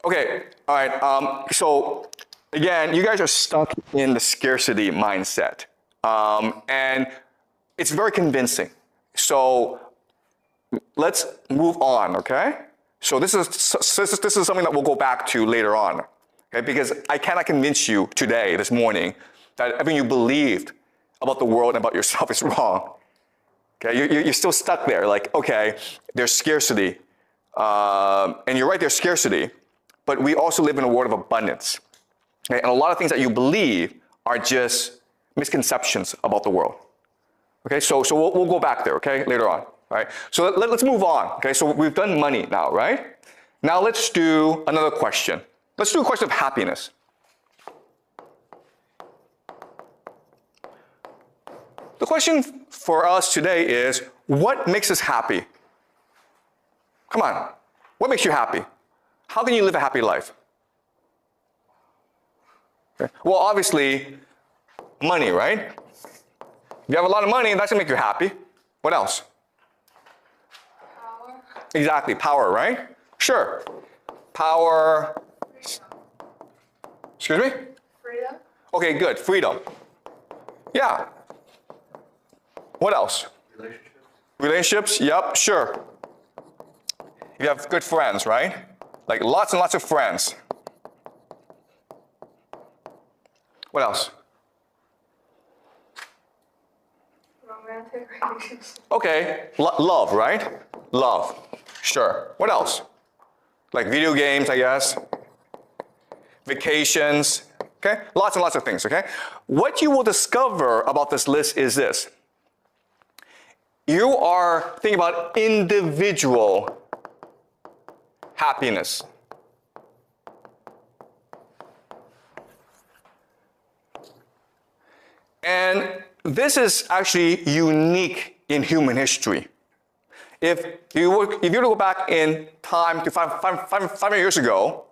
Okay, all right. So again, you guys are stuck in the scarcity mindset. And it's very convincing. So let's move on, okay? So this is something that we'll go back to later on, okay? Because I cannot convince you today, this morning, that everything you believed about the world and about yourself is wrong. Okay, you're still stuck there. Like, okay, there's scarcity, and you're right, there's scarcity, but we also live in a world of abundance. Okay? And a lot of things that you believe are just misconceptions about the world. Okay, so we'll go back there, okay, later on. All right, so let's move on. Okay, so we've done money now, right? Now let's do another question. Let's do a question of happiness. The question for us today is, what makes us happy? Come on, what makes you happy? How can you live a happy life? Okay. Well, obviously, money, right? If you have a lot of money, that's gonna make you happy. What else? Power. Exactly, power, right? Sure. Power. Excuse me? Freedom. Okay, good, freedom. Yeah. What else? Relationships, yep, sure. You have good friends, right? Like lots and lots of friends. What else? Romantic relationships. Okay, love, right? Love, sure. What else? Like video games, I guess. Vacations, okay? Lots and lots of things, okay? What you will discover about this list is this. You are thinking about individual happiness. And this is actually unique in human history. If you were to go back in time to 500 years ago,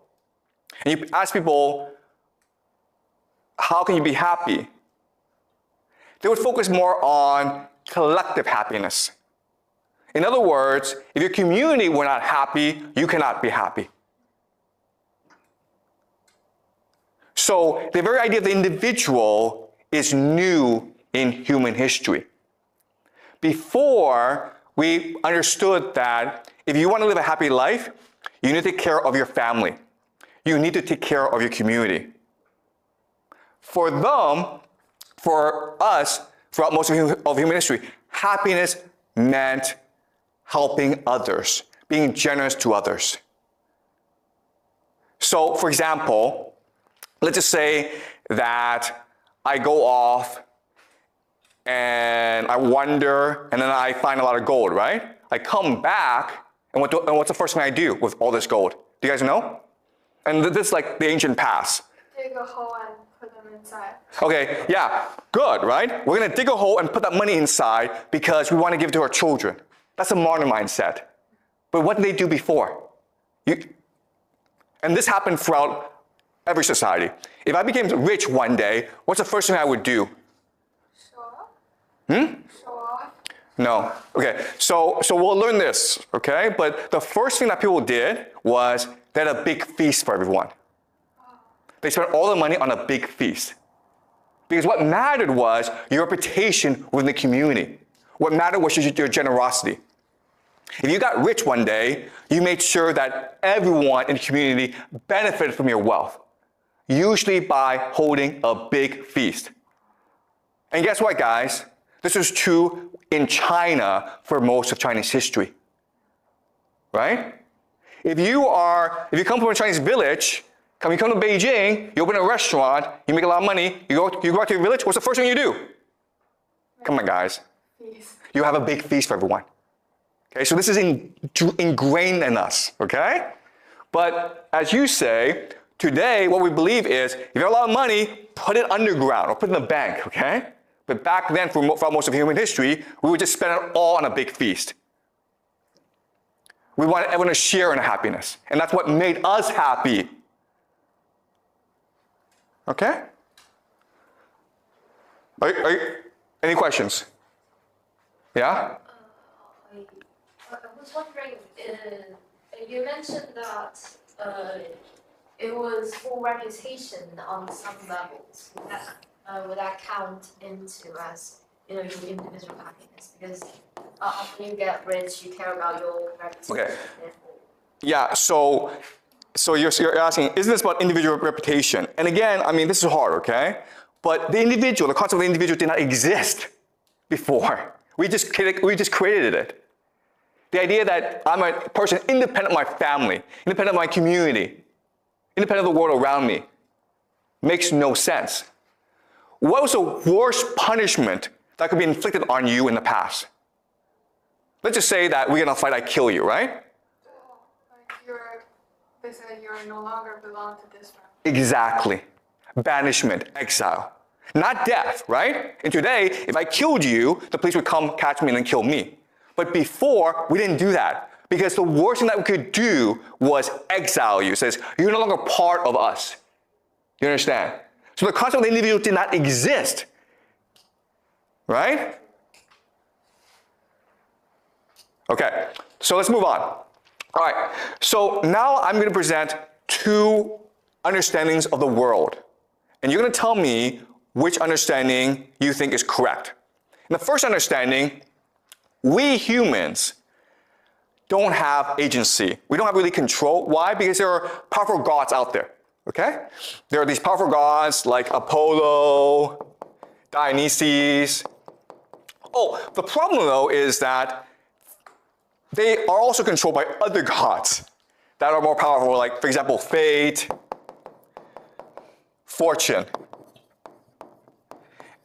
and you ask people, how can you be happy? They would focus more on collective happiness. In other words, if your community were not happy, you cannot be happy. So the very idea of the individual is new in human history. Before, we understood that if you want to live a happy life, you need to take care of your family. You need to take care of your community. For them, for us, throughout most of human history, happiness meant helping others, being generous to others. So, for example, let's just say that I go off and I wander and then I find a lot of gold, right? I come back and what's the first thing I do with all this gold? Do you guys know? And this is like the ancient past. Dig a hole and put them inside. Okay, yeah, good, right? We're gonna dig a hole and put that money inside because we want to give it to our children. That's a modern mindset. But what did they do before? And this happened throughout every society. If I became rich one day, what's the first thing I would do? Show off. Hmm? Show off. No. Okay, so we'll learn this, okay? But the first thing that people did was they had a big feast for everyone. They spent all the money on a big feast. Because what mattered was your reputation within the community. What mattered was your generosity. If you got rich one day, you made sure that everyone in the community benefited from your wealth, usually by holding a big feast. And guess what, guys? This was true in China for most of Chinese history, right? If you come from a Chinese village, you come to Beijing, you open a restaurant, you make a lot of money, you go out to your village, what's the first thing you do? Come on, guys. Feast. You have a big feast for everyone. Okay, so this is ingrained in us, okay? But as you say, today what we believe is, if you have a lot of money, put it underground or put it in the bank, okay? But back then, for most of human history, we would just spend it all on a big feast. We wanted everyone to share in happiness, and that's what made us happy. Okay? Any questions? Yeah? I was wondering, you mentioned that it was full reputation on some levels. Would that count into as your individual happiness? Because after you get rich, you care about your reputation. Okay. Yeah, so you're asking, isn't this about individual reputation? And again, I mean, this is hard, okay? But the concept of the individual did not exist before. We just created it. The idea that I'm a person independent of my family, independent of my community, independent of the world around me, makes no sense. What was the worst punishment that could be inflicted on you in the past? Let's just say that we're in a fight, I kill you, right? Like basically you're no longer belong to this family. Exactly. Banishment, exile. Not death, right? And today, if I killed you, the police would come catch me and then kill me. But before, we didn't do that. Because the worst thing that we could do was exile you. It says, you're no longer part of us. You understand? So the concept of the individual did not exist. Right? Okay, so let's move on. All right, so now I'm going to present two understandings of the world. And you're going to tell me which understanding you think is correct. In the first understanding, we humans don't have agency. We don't have really control. Why? Because there are powerful gods out there, okay? There are these powerful gods like Apollo, Dionysus. Oh, the problem though is that they are also controlled by other gods that are more powerful, like, for example, fate, fortune.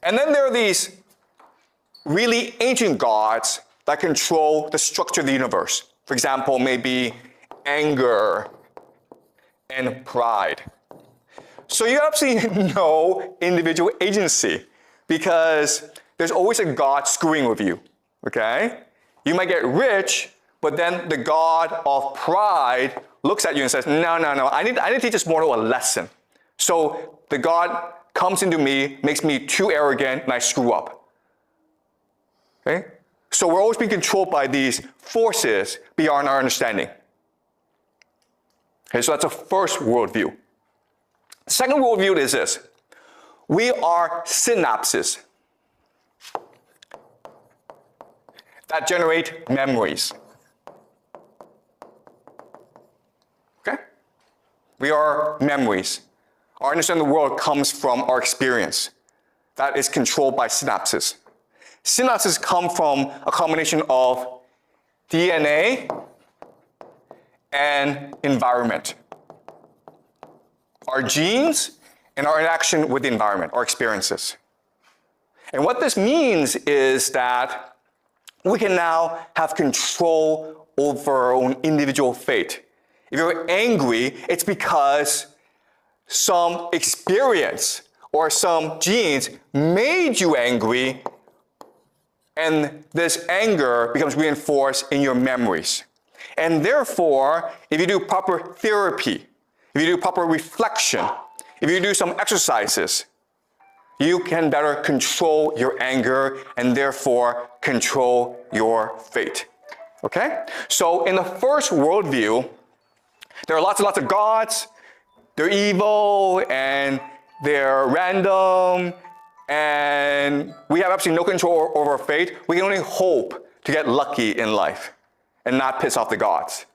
And then there are these really ancient gods that control the structure of the universe. For example, maybe anger and pride. So you have absolutely no individual agency because there's always a god screwing with you, okay? You might get rich, but then the god of pride looks at you and says, no, I need to teach this mortal a lesson. So the god comes into me, makes me too arrogant, and I screw up. Okay? So we're always being controlled by these forces beyond our understanding. Okay, so that's a first worldview. The second worldview is this. We are synapses that generate memories. Okay? We are memories. Our understanding of the world comes from our experience. That is controlled by synapses. Synapses come from a combination of DNA and environment. Our genes and our interaction with the environment, our experiences. And what this means is that we can now have control over our own individual fate. If you're angry, it's because some experience or some genes made you angry, and this anger becomes reinforced in your memories. And therefore, if you do proper therapy, if you do proper reflection, if you do some exercises, you can better control your anger and therefore control your fate. Okay? So in the first worldview, there are lots and lots of gods. They're evil and they're random, and we have absolutely no control over our fate. We can only hope to get lucky in life and not piss off the gods.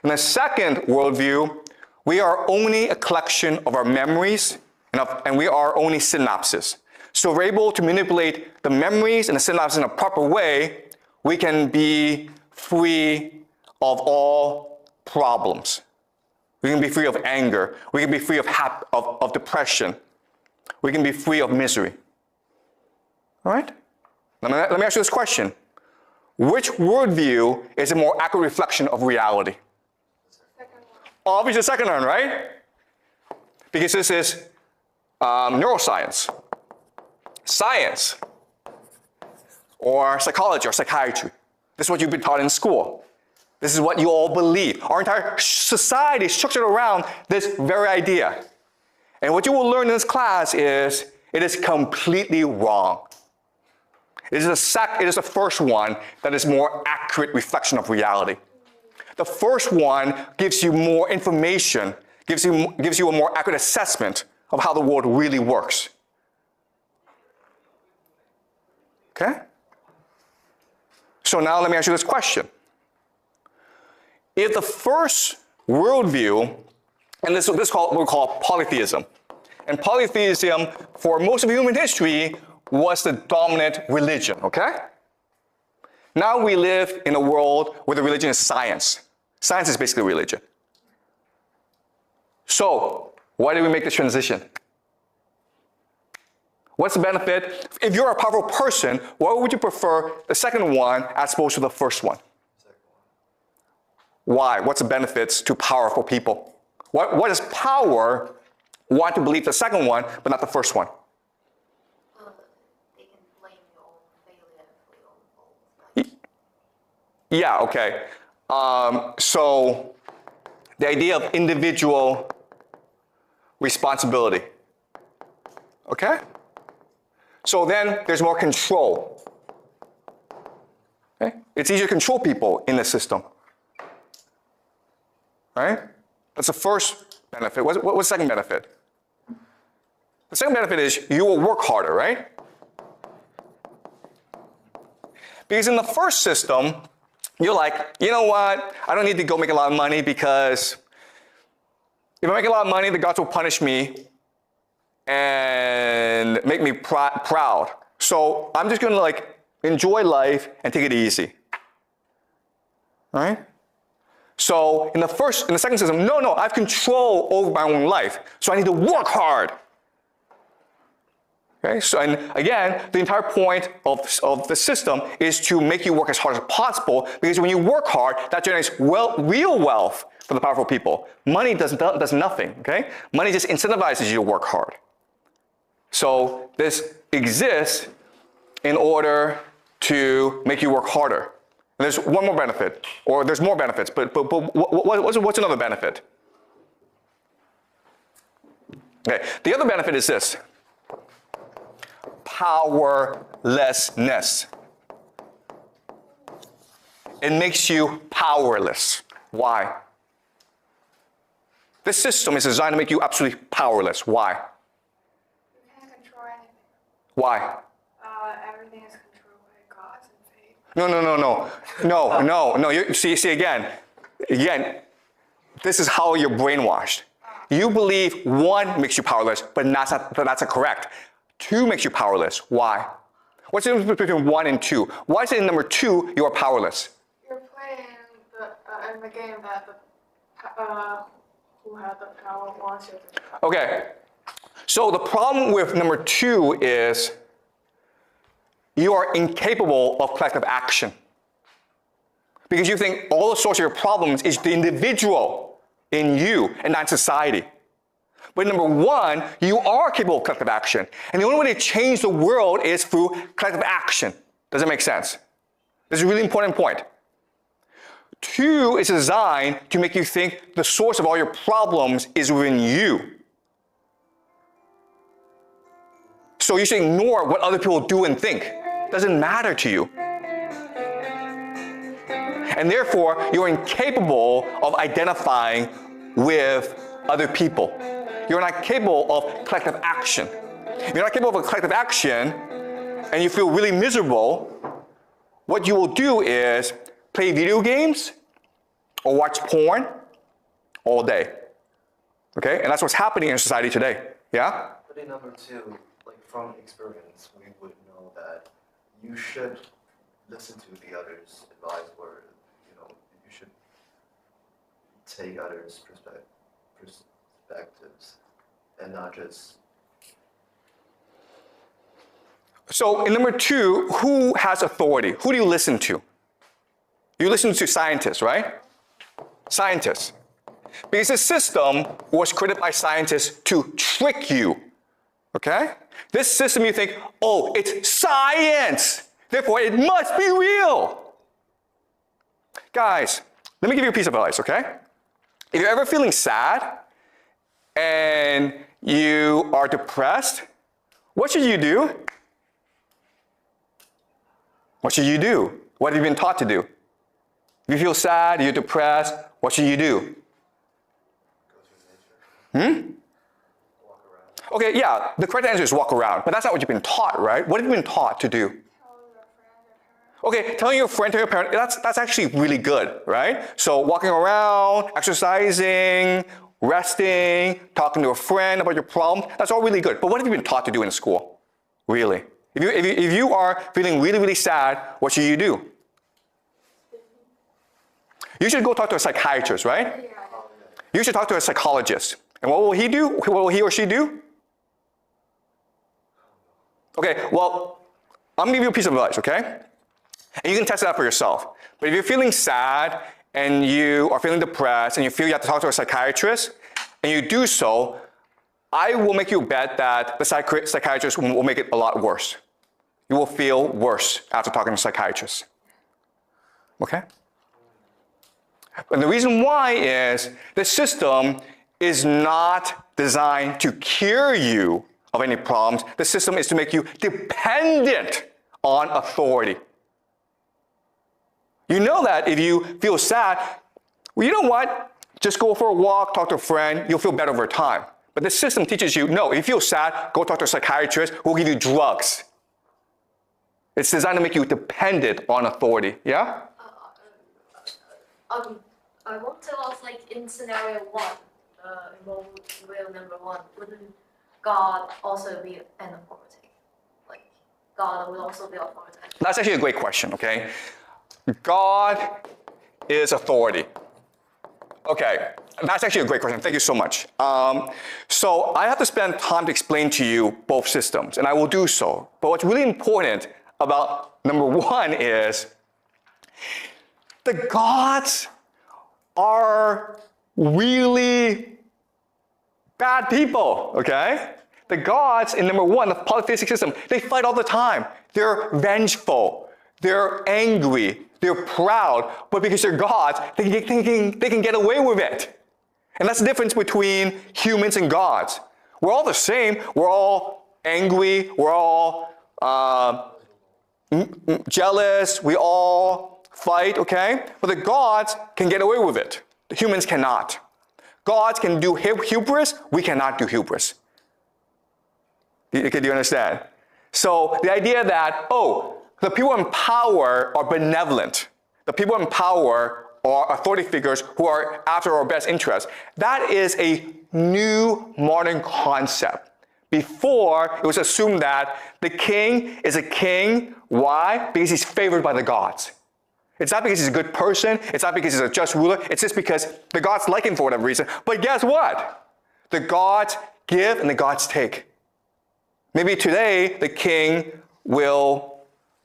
In the second worldview, we are only a collection of our memories, and we are only synapses. So if we're able to manipulate the memories and the synapses in a proper way, we can be free of all problems. We can be free of anger. We can be free of depression. We can be free of misery. All right? Let me ask you this question. Which worldview is a more accurate reflection of reality? Second one. Obviously the second one, right? Because this is neuroscience, science, or psychology or psychiatry. This is what you've been taught in school. This is what you all believe. Our entire society is structured around this very idea. And what you will learn in this class is it is completely wrong. It is the first one that is more accurate reflection of reality. The first one gives you more information, gives you a more accurate assessment of how the world really works. Okay? So now let me ask you this question. If the first worldview, and this is what we call polytheism, and polytheism for most of human history was the dominant religion, okay? Now we live in a world where the religion is science. Science is basically religion. So, why did we make this transition? What's the benefit? If you're a powerful person, why would you prefer the second one as opposed to the first one? Why? What's the benefits to powerful people? What does power want to believe the second one, but not the first one? They can blame your own failure for your own fault. Yeah, okay. So the idea of individual responsibility. Okay? So then there's more control. Okay? It's easier to control people in the system. Right? That's the first benefit. What's the second benefit? The second benefit is you will work harder, right? Because in the first system, you're like, you know what? I don't need to go make a lot of money because if I make a lot of money, the gods will punish me and make me proud. So I'm just going to like enjoy life and take it easy. All right? So in the second system, no, I have control over my own life. So I need to work hard. Okay, so and again, the entire point of the system is to make you work as hard as possible, because when you work hard, that generates real wealth for the powerful people. Money does nothing, okay? Money just incentivizes you to work hard. So this exists in order to make you work harder. And there's one more benefit, or there's more benefits, but what's another benefit? Okay, the other benefit is this. Powerlessness. It makes you powerless. Why? This system is designed to make you absolutely powerless. Why? You can't control anything. Why? Everything is controlled by gods and fate. No. You see again, this is how you're brainwashed. You believe one makes you powerless, but that's not correct. Two makes you powerless. Why? What's the difference between 1 and 2? Why is it in number 2 you are powerless? You're playing in the game that who had the power wants you to. Okay. So the problem with number 2 is you are incapable of collective action. Because you think all the source of your problems is the individual in you and not society. But number 1, you are capable of collective action. And the only way to change the world is through collective action. Does that make sense? This is a really important point. 2 is designed to make you think the source of all your problems is within you. So you should ignore what other people do and think. It doesn't matter to you. And therefore, you're incapable of identifying with other people. You're not capable of collective action. If you're not capable of collective action and you feel really miserable, what you will do is play video games or watch porn all day. Okay? And that's what's happening in society today. Yeah? But in number 2, like from experience, we would know that you should listen to the others' advice, or you should take others' perspectives and not just. So in number 2, who has authority? Who do you listen to? You listen to scientists, right? Scientists. Because this system was created by scientists to trick you. Okay? This system, you think, oh, it's science, therefore it must be real. Guys, let me give you a piece of advice, okay? If you're ever feeling sad and you are depressed, what should you do? What should you do? What have you been taught to do? If you feel sad, you're depressed, what should you do? Walk around. Okay, yeah, the correct answer is walk around, but that's not what you've been taught, right? What have you been taught to do? Tell your friend or parent. Okay, telling your friend, telling your parent, that's actually really good, right? So walking around, exercising, resting, talking to a friend about your problem, that's all really good. But what have you been taught to do in school? Really? If you are feeling really, really sad, what should you do? You should go talk to a psychiatrist, right? Yeah. You should talk to a psychologist. And what will he do? What will he or she do? Okay, well, I'm gonna give you a piece of advice, okay? And you can test it out for yourself. But if you're feeling sad and you are feeling depressed and you feel you have to talk to a psychiatrist, and you do so, I will make you a bet that the psychiatrist will make it a lot worse. You will feel worse after talking to a psychiatrist. Okay? And the reason why is the system is not designed to cure you of any problems. The system is to make you dependent on authority. You know that if you feel sad, well, you know what? Just go for a walk, talk to a friend, you'll feel better over time. But the system teaches you, no, if you feel sad, go talk to a psychiatrist who will give you drugs. It's designed to make you dependent on authority, yeah? I want to ask, like, in scenario one, rule number one, wouldn't God also be an authority? Like, God would also be authority. That's actually a great question, okay? God is authority. Okay, that's actually a great question. Thank you so much. So I have to spend time to explain to you both systems, and I will do so. But what's really important about number one is the gods are really bad people, okay? The gods in number one, the polytheistic system, they fight all the time. They're vengeful, they're angry, they're proud, but because they're gods, they can get away with it. And that's the difference between humans and gods. We're all the same. We're all angry. We're all jealous. We all fight, okay? But the gods can get away with it. The humans cannot. Gods can do hubris. We cannot do hubris. Do you understand? So the idea that, oh, the people in power are benevolent. The people in power are authority figures who are after our best interest. That is a new modern concept. Before, it was assumed that the king is a king. Why? Because he's favored by the gods. It's not because he's a good person. It's not because he's a just ruler. It's just because the gods like him for whatever reason. But guess what? The gods give and the gods take. Maybe today, the king will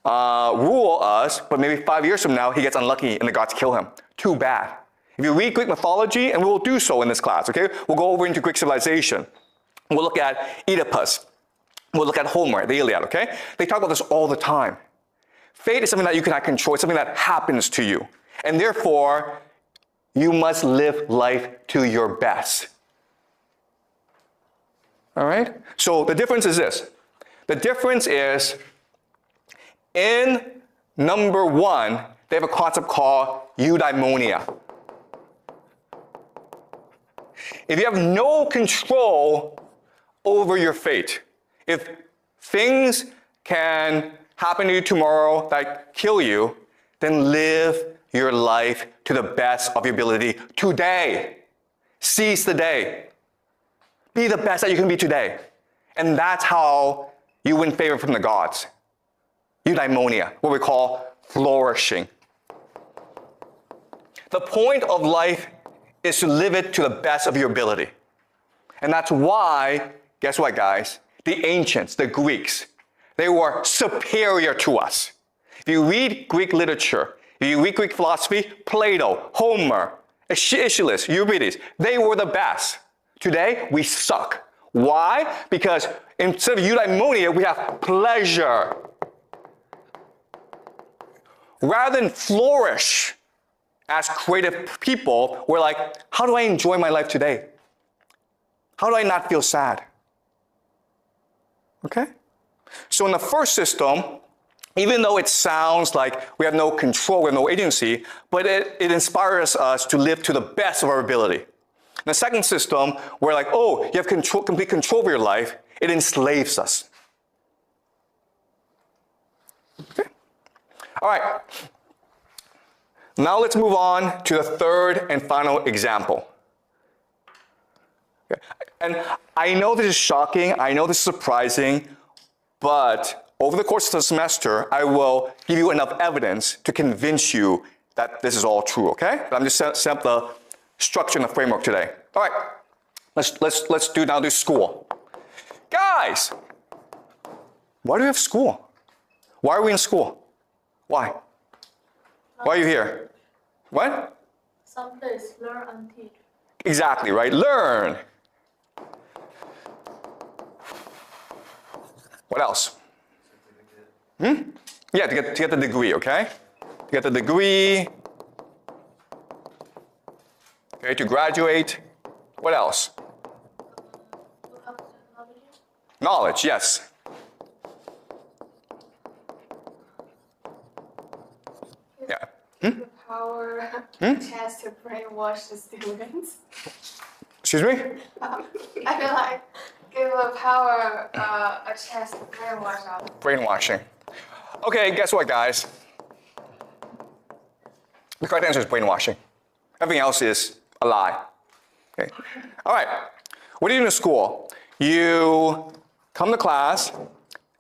rule us, but maybe 5 years from now, he gets unlucky and the gods kill him. Too bad. If you read Greek mythology, and we will do so in this class, okay? We'll go over into Greek civilization. We'll look at Oedipus. We'll look at Homer, the Iliad, okay? They talk about this all the time. Fate is something that you cannot control. It's something that happens to you. And therefore, you must live life to your best. All right? So the difference is this. The difference is in number one, they have a concept called eudaimonia. If you have no control over your fate, if things can happen to you tomorrow that kill you, then live your life to the best of your ability today. Seize the day. Be the best that you can be today. And that's how you win favor from the gods. Eudaimonia, what we call flourishing. The point of life is to live it to the best of your ability. And that's why, guess what, guys? The ancients, the Greeks, they were superior to us. If you read Greek literature, if you read Greek philosophy, Plato, Homer, Aeschylus, Euripides, they were the best. Today, we suck. Why? Because instead of eudaimonia, we have pleasure. Rather than flourish as creative people, we're like, how do I enjoy my life today? How do I not feel sad? Okay? So in the first system, even though it sounds like we have no control, we have no agency, but it inspires us to live to the best of our ability. The second system, where like, oh, you have complete control of your life, it enslaves us. Okay. All right. Now let's move on to the third and final example. Okay. And I know this is shocking, I know this is surprising, but over the course of the semester, I will give you enough evidence to convince you that this is all true, okay? But I'm just setting up the structure and the framework today. All right, let's do school. Guys, why do we have school? Why are we in school? Why? Why are you here? What? Someplace learn and teach. Exactly, right? Learn. What else? Yeah, to get the degree, okay? To get the degree. Okay, to graduate. What else? To have knowledge. Knowledge, yes. Yeah. The power chance to brainwash the students. Excuse me? I feel like give the power a chance to brainwash others. Brainwashing. Okay, guess what, guys? The correct answer is brainwashing. Everything else is a lie. Okay. All right. What do you do in school? You come to class,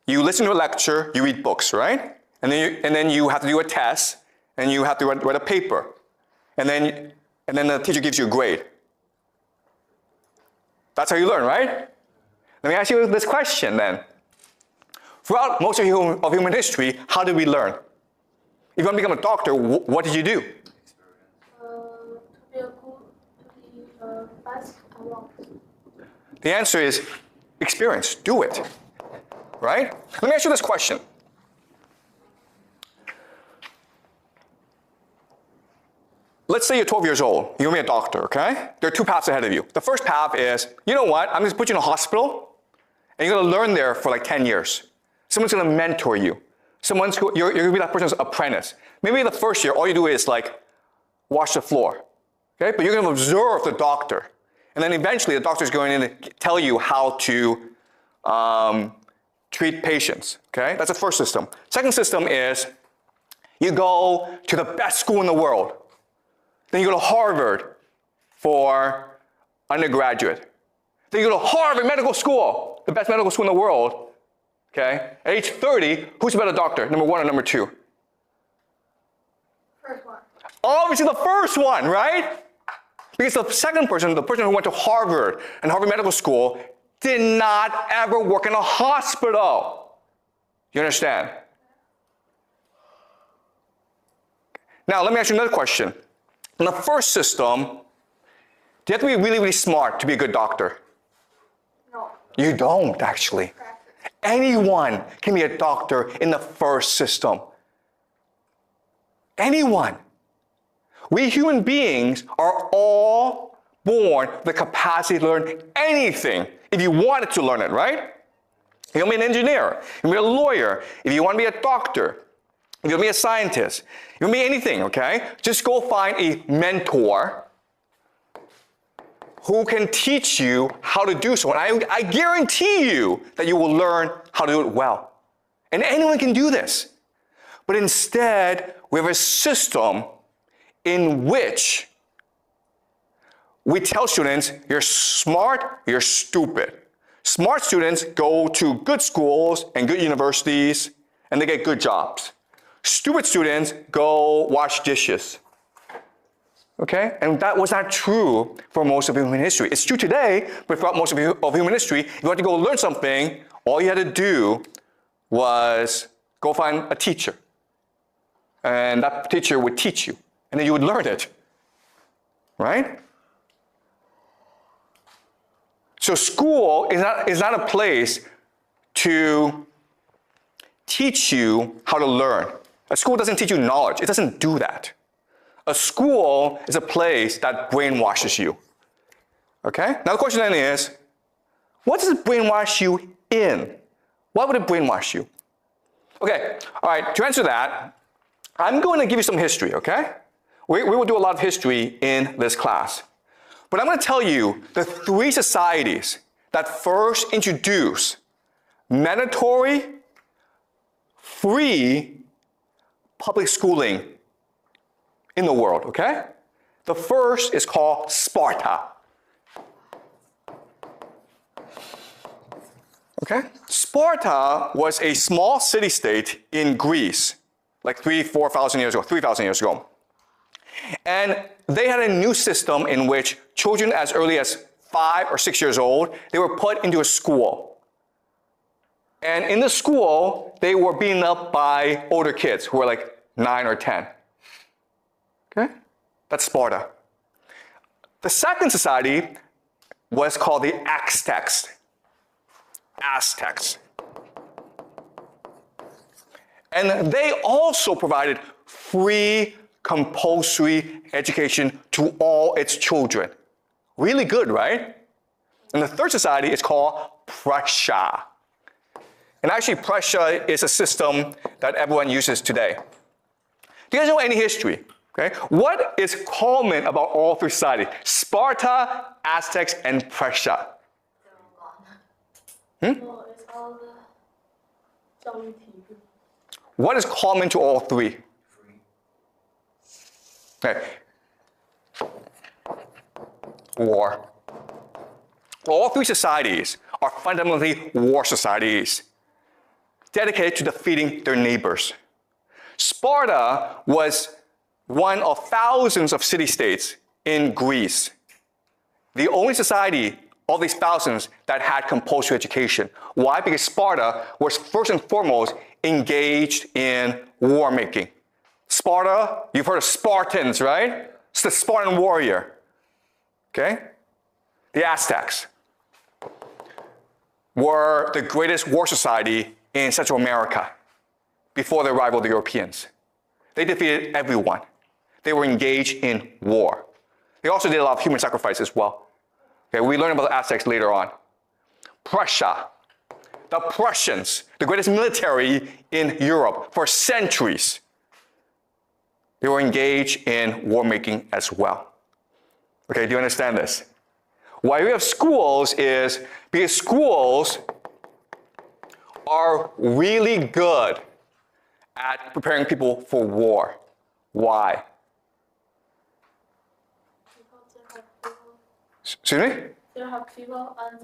you listen to a lecture, you read books, right? And then you have to do a test, and you have to write a paper. And then the teacher gives you a grade. That's how you learn, right? Let me ask you this question then. Throughout most of human history, how did we learn? If you want to become a doctor, what did you do? To be fast and long. The answer is experience. Do it. Right? Let me ask you this question. Let's say you're 12 years old. You're going to be a doctor, okay? There are two paths ahead of you. The first path is, you know what? I'm going to put you in a hospital, and you're going to learn there for like 10 years. Someone's going to mentor you. You're going to be that person's apprentice. Maybe the first year, all you do is like wash the floor, okay? But you're going to observe the doctor. And then eventually the doctor's going to tell you how to treat patients, okay? That's the first system. Second system is you go to the best school in the world. Then you go to Harvard for undergraduate. Then you go to Harvard Medical School, the best medical school in the world. Okay? At age 30, who's a better doctor, number one or number two? First one. Obviously the first one, right? Because the second person, the person who went to Harvard and Harvard Medical School, did not ever work in a hospital. You understand? Now, let me ask you another question. In the first system, do you have to be really, really smart to be a good doctor? No. You don't, actually. Practice. Anyone can be a doctor in the first system. Anyone. We human beings are all born with the capacity to learn anything if you wanted to learn it, right? You want to be an engineer, you want to be a lawyer, if you want to be a doctor, if you want to be a scientist, you want to be anything, okay? Just go find a mentor who can teach you how to do so. And I guarantee you that you will learn how to do it well. And anyone can do this. But instead, we have a system in which we tell students, you're smart, you're stupid. Smart students go to good schools and good universities, and they get good jobs. Stupid students go wash dishes. Okay? And that was not true for most of human history. It's true today, but throughout most of human history, if you had to go learn something, all you had to do was go find a teacher. And that teacher would teach you. And then you would learn it. Right? So school is not a place to teach you how to learn. A school doesn't teach you knowledge. It doesn't do that. A school is a place that brainwashes you. Okay? Now the question then is, what does it brainwash you in? Why would it brainwash you? Okay, all right, to answer that, I'm going to give you some history, okay? We will do a lot of history in this class. But I'm going to tell you the 3 societies that first introduced mandatory, free public schooling in the world, okay? The first is called Sparta. Okay? Sparta was a small city-state in Greece, like 3,000 years ago. And they had a new system in which children as early as 5 or 6 years old, they were put into a school. And in the school, they were beaten up by older kids who were like 9 or 10. Okay? That's Sparta. The second society was called the Aztecs. And they also provided free compulsory education to all its children. Really good, right? And the third society is called Prussia. And actually, Prussia is a system that everyone uses today. Do you guys know any history? Okay? What is common about all 3 societies? Sparta, Aztecs, and Prussia. Well, it's all the 教育体制. What is common to all 3? Okay. War. All 3 societies are fundamentally war societies, dedicated to defeating their neighbors. Sparta was one of thousands of city-states in Greece. The only society of these thousands that had compulsory education. Why? Because Sparta was first and foremost engaged in war making. Sparta, you've heard of Spartans, right? It's the Spartan warrior. Okay? The Aztecs were the greatest war society in Central America before the arrival of the Europeans. They defeated everyone. They were engaged in war. They also did a lot of human sacrifice as well. Okay, we learn about the Aztecs later on. Prussia, the Prussians, the greatest military in Europe for centuries. They were engaged in war making as well. Okay, do you understand this? Why we have schools is because schools are really good at preparing people for war. Why? Excuse me? They have people and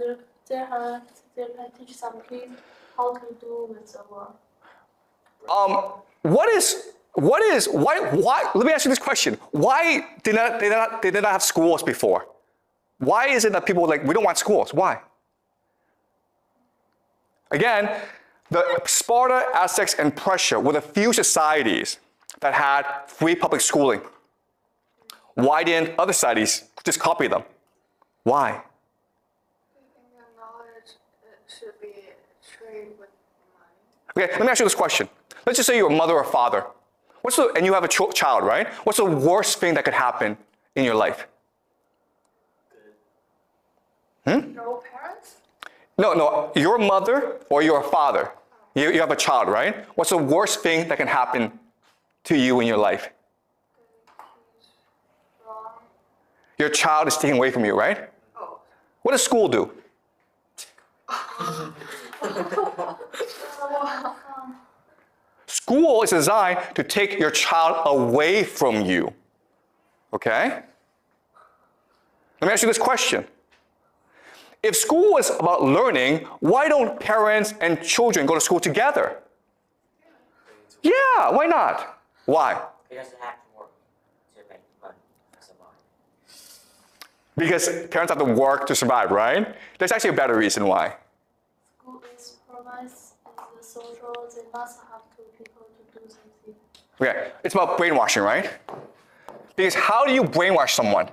they can teach some kids how to do with the war. Why, let me ask you this question. Why did they not have schools before? Why is it that people like, we don't want schools? Why? Again, the Sparta, Aztecs, and Prussia were the few societies that had free public schooling. Why didn't other societies just copy them? Why? I think the knowledge should be traded with money. Okay, let me ask you this question. Let's just say you're a mother or father. And you have a child, right? What's the worst thing that could happen in your life? No parents? No, your mother or your father. You have a child, right? What's the worst thing that can happen to you in your life? Wrong. Your child is taken away from you, right? Oh. What does school do? School is designed to take your child away from you. Okay? Let me ask you this question. If school is about learning, why don't parents and children go to school together? Yeah, why not? Why? Because they have to work to make money to survive. Because parents have to work to survive, right? There's actually a better reason why. School is provides the social, they must have two people to do something. Okay, it's about brainwashing, right? Because how do you brainwash someone,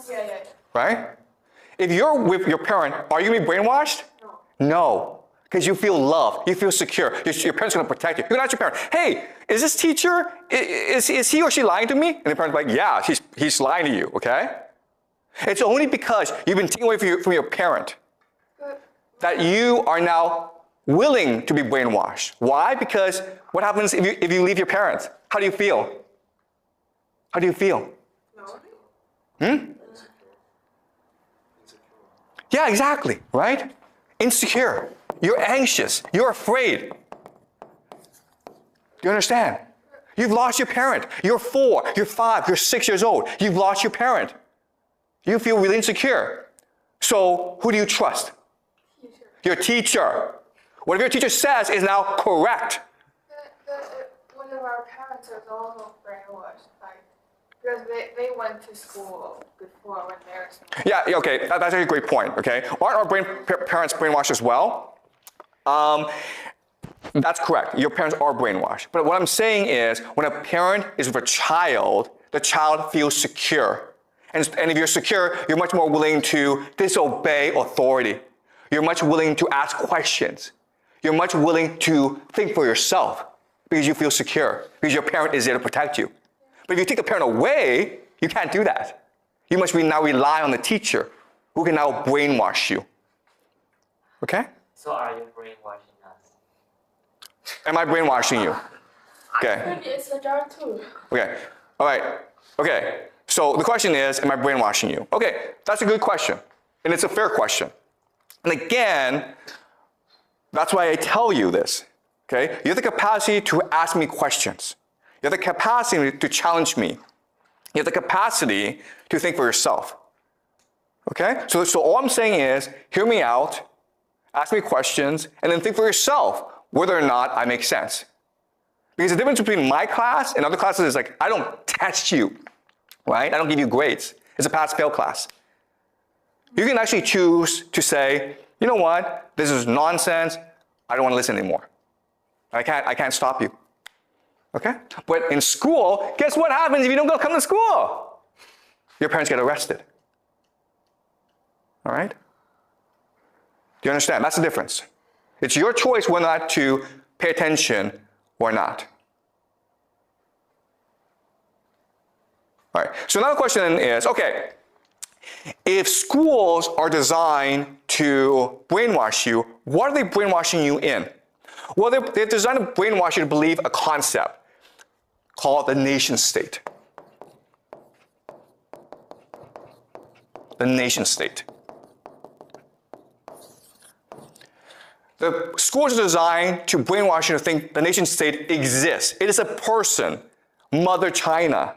Yeah. right? If you're with your parent, are you going to be brainwashed? No. Because you feel loved, you feel secure. Your parents are going to protect you. You're going to ask your parent, hey, is this teacher, is he or she lying to me? And the parent's like, yeah, he's lying to you, okay? It's only because you've been taken away from your parent that you are now willing to be brainwashed. Why? Because what happens if you leave your parents? How do you feel? How do you feel? Lonely? Yeah, exactly, right? Insecure. You're anxious. You're afraid. Do you understand? You've lost your parent. You're 4, you're 5, you're 6 years old. You've lost your parent. You feel really insecure. So who do you trust? Teacher. Your teacher. Whatever your teacher says is now correct. One of our parents was also brainwashed, like, because they went to school before when they were small. Yeah, okay, that's a great point, okay? Aren't our parents brainwashed as well? That's correct. Your parents are brainwashed. But what I'm saying is, when a parent is with a child, the child feels secure. And if you're secure, you're much more willing to disobey authority. You're much willing to ask questions. You're much willing to think for yourself because you feel secure, because your parent is there to protect you. But if you take the parent away, you can't do that. You must now rely on the teacher who can now brainwash you. Okay? So are you brainwashing us? Am I brainwashing you? Okay. Maybe it's a jar too. Okay. All right. Okay. So the question is, am I brainwashing you? Okay. That's a good question. And it's a fair question. And again, that's why I tell you this. Okay? You have the capacity to ask me questions. You have the capacity to challenge me. You have the capacity to think for yourself. Okay? So all I'm saying is, hear me out, ask me questions, and then think for yourself whether or not I make sense. Because the difference between my class and other classes is like, I don't test you, right? I don't give you grades. It's a pass-fail class. You can actually choose to say, you know what? This is nonsense. I don't want to listen anymore. I can't stop you. Okay? But in school, guess what happens if you don't come to school? Your parents get arrested. All right? Do you understand? That's the difference. It's your choice whether or not to pay attention or not. All right. So another question is, okay, if schools are designed to brainwash you, what are they brainwashing you in? Well, they're designed to brainwash you to believe a concept called the nation state. The nation state. The schools are designed to brainwash you to think the nation state exists. It is a person, Mother China.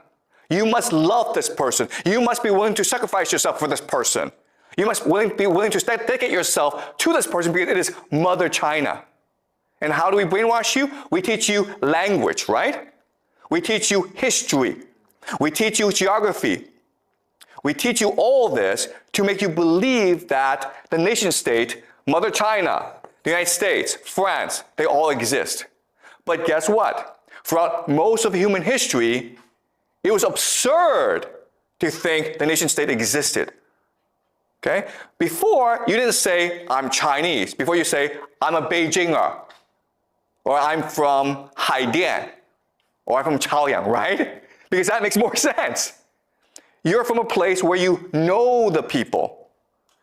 You must love this person. You must be willing to sacrifice yourself for this person. You must be willing to dedicate yourself to this person because it is Mother China. And how do we brainwash you? We teach you language, right? We teach you history. We teach you geography. We teach you all this to make you believe that the nation state, Mother China, the United States, France, they all exist. But guess what? Throughout most of human history, it was absurd to think the nation state existed. Okay? Before, you didn't say, I'm Chinese. Before you say, I'm a Beijinger. Or I'm from Haidian. Or I'm from Chaoyang, right? Because that makes more sense. You're from a place where you know the people.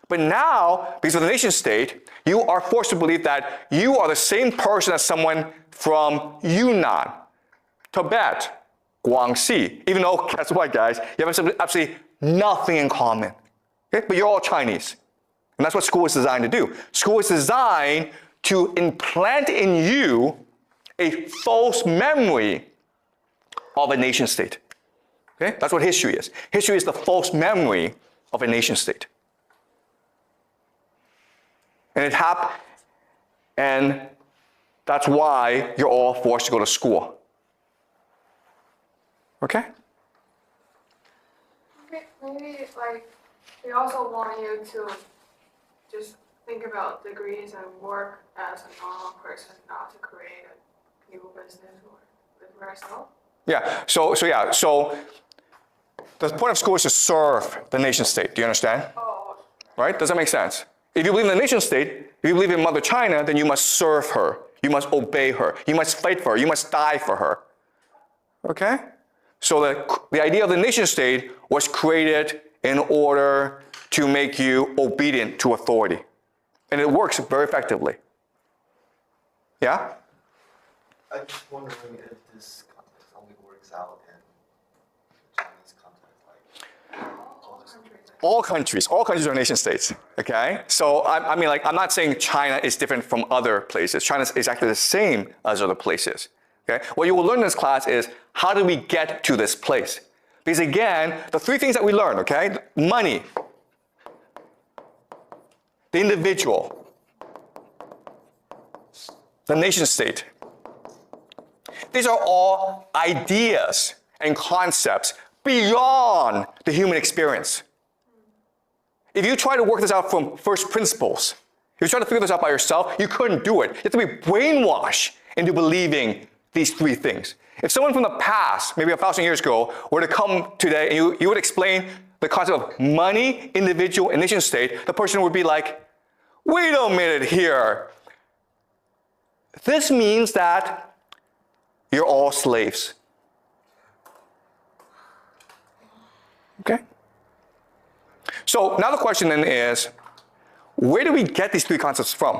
But now, because of the nation state, you are forced to believe that you are the same person as someone from Yunnan, Tibet, Guangxi, even though, guess what, guys? You have absolutely nothing in common. Okay? But you're all Chinese. And that's what school is designed to do. School is designed to implant in you a false memory of a nation state. Okay? That's what history is. History is the false memory of a nation state. And that's why you're all forced to go to school. Okay? Maybe like they also want you to just think about degrees and work as a normal person, not to create a new business or live for yourself. Yeah. So the point of school is to serve the nation state. Do you understand? Oh. Right? Does that make sense? If you believe in the nation state, if you believe in Mother China, then you must serve her. You must obey her. You must fight for her. You must die for her. Okay? So the idea of the nation state was created in order to make you obedient to authority. And it works very effectively. Yeah? I'm just wondering if this context only works out in the Chinese context. Like, all countries are nation states, okay? So I mean, like, I'm not saying China is different from other places. China is exactly the same as other places, okay? What you will learn in this class is how do we get to this place? Because again, the three things that we learn, okay? Money, the individual, the nation state. These are all ideas and concepts beyond the human experience. If you try to work this out from first principles, if you try to figure this out by yourself, you couldn't do it. You have to be brainwashed into believing these three things. If someone from the past, maybe 1,000 years ago, were to come today and you would explain the concept of money, individual, and nation state, the person would be like, wait a minute here. This means that you're all slaves. Okay? So now the question then is, where do we get these three concepts from?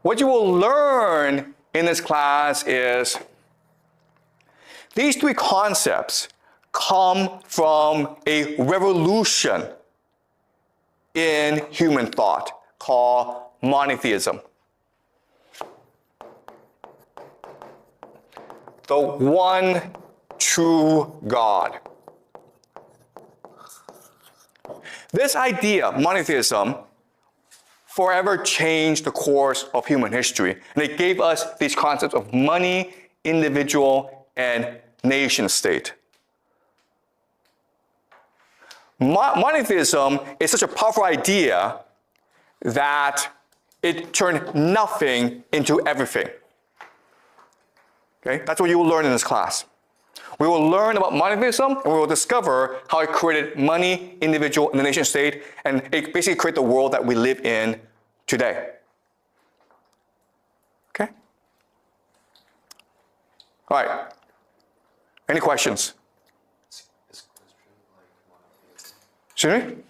What you will learn in this class is these three concepts come from a revolution in human thought called monotheism. The one true God. This idea, monotheism, forever changed the course of human history. And it gave us these concepts of money, individual, and nation state. Monotheism is such a powerful idea that it turned nothing into everything. Okay? That's what you will learn in this class. We will learn about monotheism, and we will discover how it created money, individual, and the nation state, and it basically created the world that we live in today. Okay? All right. Any questions? Is Christian like monotheism? Excuse me?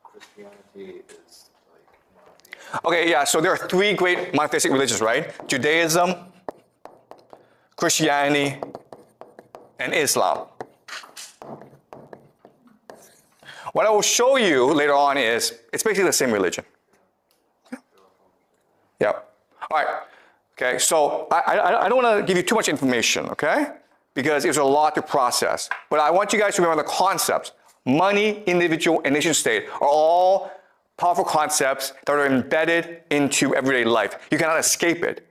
Christianity is like monotheism. Okay, yeah, so there are three great monotheistic religions, right? Judaism, Christianity, and Islam. What I will show you later on is it's basically the same religion. Yeah. All right. Okay, so I don't want to give you too much information, okay? Because it's a lot to process. But I want you guys to remember the concepts. Money, individual, and nation state are all powerful concepts that are embedded into everyday life. You cannot escape it.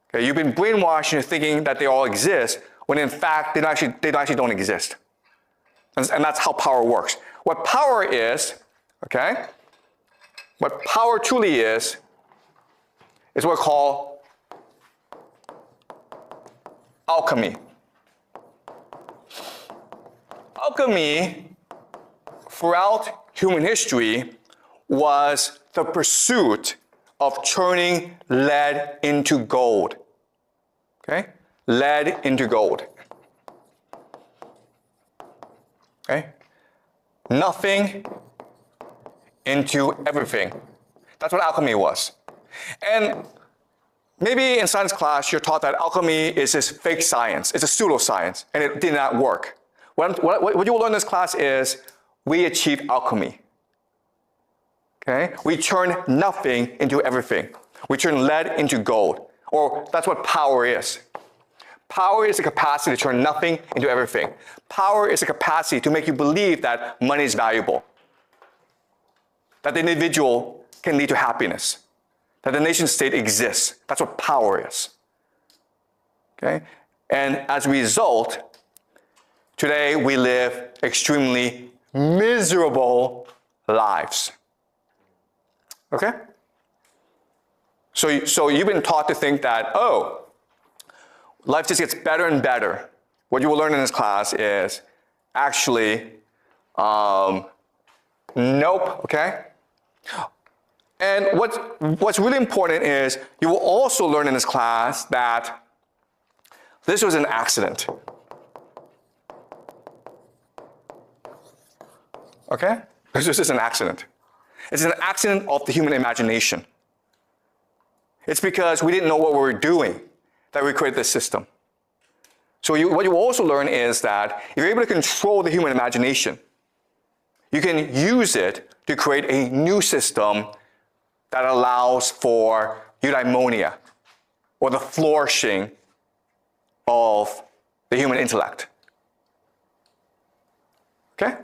Okay, you've been brainwashed into thinking that they all exist, when in fact they actually don't exist. And that's how power works. What power is, okay? What power truly is what we call alchemy. Alchemy, throughout human history, was the pursuit of turning lead into gold. Okay? Lead into gold. Okay? Nothing into everything. That's what alchemy was. And maybe in science class you're taught that alchemy is this fake science. It's a pseudoscience, and it did not work. What you will learn in this class is we achieve alchemy. Okay? We turn nothing into everything. We turn lead into gold. Or that's what power is. Power is the capacity to turn nothing into everything. Power is the capacity to make you believe that money is valuable, that the individual can lead to happiness, that the nation state exists. That's what power is. Okay? And as a result, today we live extremely miserable lives. Okay? So you've been taught to think that, oh, life just gets better and better. What you will learn in this class is actually, nope, okay? And what's really important is you will also learn in this class that this was an accident. Okay? This is just an accident. It's an accident of the human imagination. It's because we didn't know what we were doing that we created this system. So what you will also learn is that if you're able to control the human imagination, you can use it to create a new system that allows for eudaimonia, or the flourishing of the human intellect. Okay?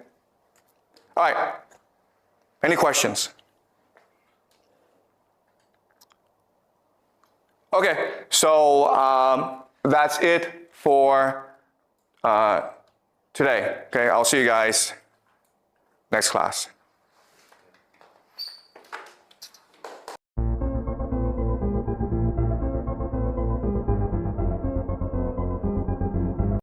All right. Any questions? Okay, so that's it for today. Okay, I'll see you guys next class.